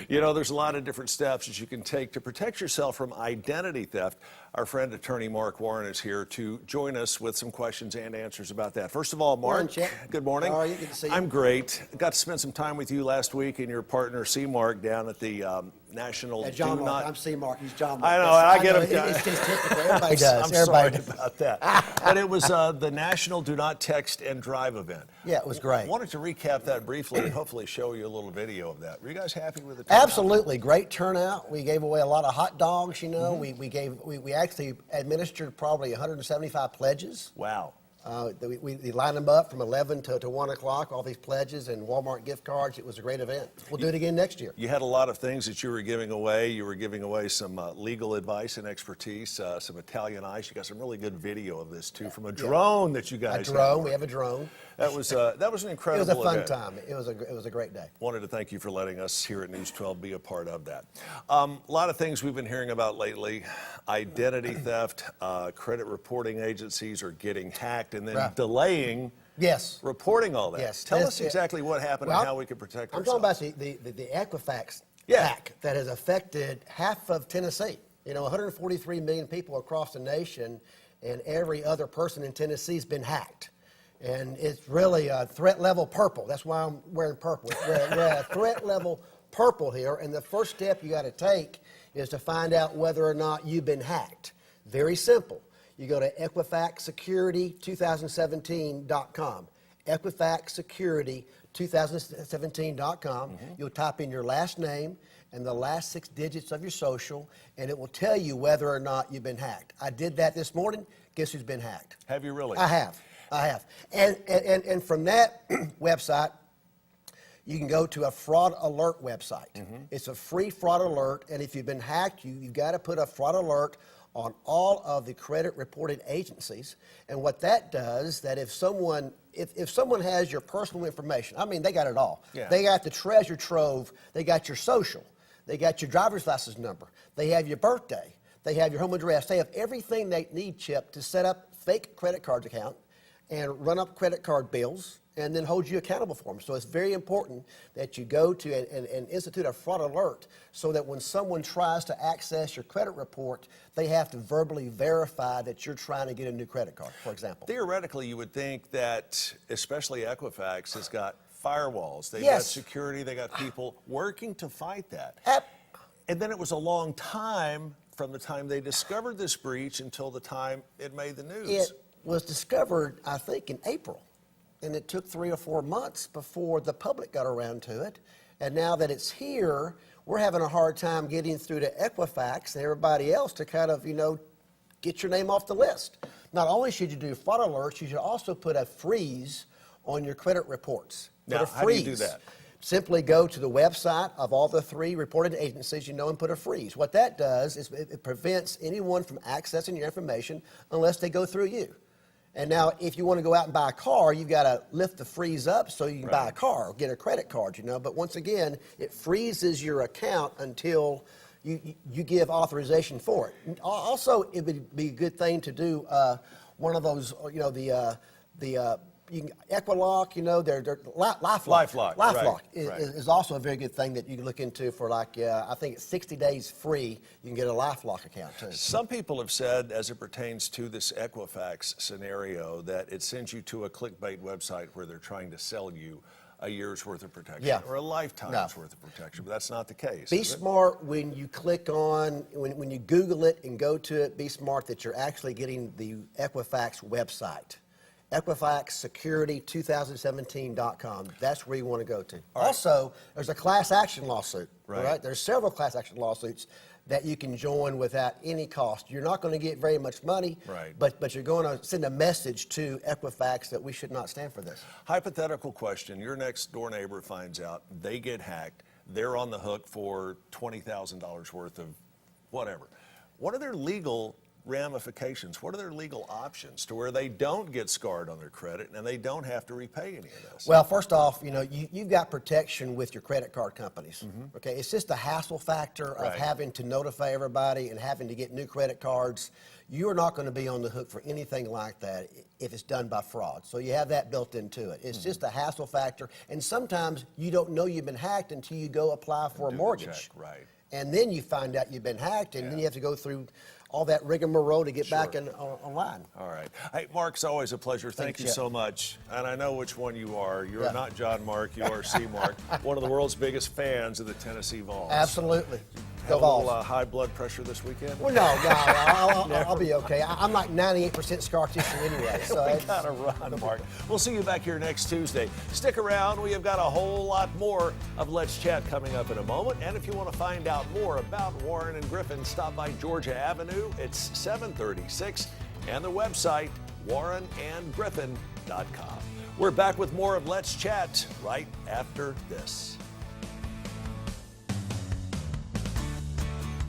You know, there's a lot of different steps that you can take to protect yourself from identity theft. Our friend attorney Mark Warren is here to join us with some questions and answers about that. First of all, Mark, good morning. How are you? Good to see you. I'm great. Got to spend some time with you last week and your partner C. Mark down at the National John Do Mark. Not. I'm C. Mark. He's John Mark. I know. I get him. It's just typical. Everybody does. I'm sorry about that. But it was the National Do Not Text and Drive event. Yeah, it was great. Wanted to recap that briefly and hopefully show you a little video of that. Were you guys happy with the turnout? Absolutely. Great turnout. We gave away a lot of hot dogs, you know. We actually administered probably 175 pledges. Wow. We lined them up from 11 to 1 o'clock, all these pledges and Walmart gift cards. It was a great event. We'll do it again next year. You had a lot of things that you were giving away. You were giving away some legal advice and expertise, some Italian ice. You got some really good video of this, too, from a drone that you guys had. We have a drone. That was an incredible event. It was a fun event. time. It was a great day. Wanted to thank you for letting us here at News 12 be a part of that. A lot of things we've been hearing about lately: identity theft, credit reporting agencies are getting hacked and then delaying reporting all that. Yes. Tell us exactly what happened and how we can protect ourselves. I'm talking about the Equifax hack that has affected half of Tennessee. You know, 143 million people across the nation, and every other person in Tennessee has been hacked. And it's really a threat level purple. That's why I'm wearing purple. We're at threat level purple here, and the first step you got to take is to find out whether or not you've been hacked. Very simple. You go to EquifaxSecurity2017.com. EquifaxSecurity2017.com. You'll type in your last name and the last 6 digits of your social, and it will tell you whether or not you've been hacked. I did that this morning. Guess who's been hacked? Have you really? I have. And from that website, you can go to a fraud alert website. It's a free fraud alert, and if you've been hacked, you've got to put a fraud alert on all of the credit reporting agencies. And what that does, that if someone has your personal information, I mean, they got it all. Yeah. They got the treasure trove. They got your social. They got your driver's license number. They have your birthday. They have your home address. They have everything they need, Chip, to set up fake credit card account and run up credit card bills and then hold you accountable for them. So it's very important that you go to and institute a fraud alert so that when someone tries to access your credit report, they have to verbally verify that you're trying to get a new credit card, for example. Theoretically, you would think that especially Equifax has got firewalls. They got security. They got people working to fight that. And then it was a long time from the time they discovered this breach until the time it made the news. It was discovered, I think, in April. And it took 3 or 4 months before the public got around to it. And now that it's here, we're having a hard time getting through to Equifax and everybody else to kind of, you know, get your name off the list. Not only should you do fraud alerts, you should also put a freeze on your credit reports. Now, how do you do that? Simply go to the website of all the 3 reported agencies, you know, and put a freeze. What that does is it prevents anyone from accessing your information unless they go through you. And now, if you want to go out and buy a car, you've got to lift the freeze up so you can buy a car or get a credit card, you know. But once again, it freezes your account until you give authorization for it. Also, it would be a good thing to do one of those, you know, you can Equilock, you know, they're LifeLock is also a very good thing that you can look into for, like, I think it's 60 days free. You can get a LifeLock account too. Some people have said, as it pertains to this Equifax scenario, that it sends you to a clickbait website where they're trying to sell you a year's worth of protection or a lifetime's worth of protection, but that's not the case. Be smart when you click on, when you Google it and go to it, be smart that you're actually getting the Equifax website. EquifaxSecurity2017.com. That's where you want to go to. Also, there's a class action lawsuit. Right? There's several class action lawsuits that you can join without any cost. You're not going to get very much money, but you're going to send a message to Equifax that we should not stand for this. Hypothetical question. Your next door neighbor finds out, they get hacked, they're on the hook for $20,000 worth of whatever. What are their legal ramifications? What are their legal options to where they don't get scarred on their credit and they don't have to repay any of this? Well, first off, you've got protection with your credit card companies. Okay, it's just the hassle factor of having to notify everybody and having to get new credit cards. You are not going to be on the hook for anything like that if it's done by fraud. So you have that built into it. It's just a hassle factor, and sometimes you don't know you've been hacked until you go apply for a mortgage. Right. And then you find out you've been hacked, and then you have to go through all that rigmarole to get back online. All right. Hey, Mark, it's always a pleasure. Thank you so much. And I know which one you are. You're not John Mark. You are C. Mark, one of the world's biggest fans of the Tennessee Vols. Absolutely. Have a little high blood pressure this weekend? Well, no, I'll be okay. I'm like 98% scar tissue anyway. So we gotta run, Mark. We'll see you back here next Tuesday. Stick around. We have got a whole lot more of Let's Chat coming up in a moment. And if you want to find out more about Warren and Griffin, stop by Georgia Avenue. It's 736, and the website warrenandgriffin.com. We're back with more of Let's Chat right after this.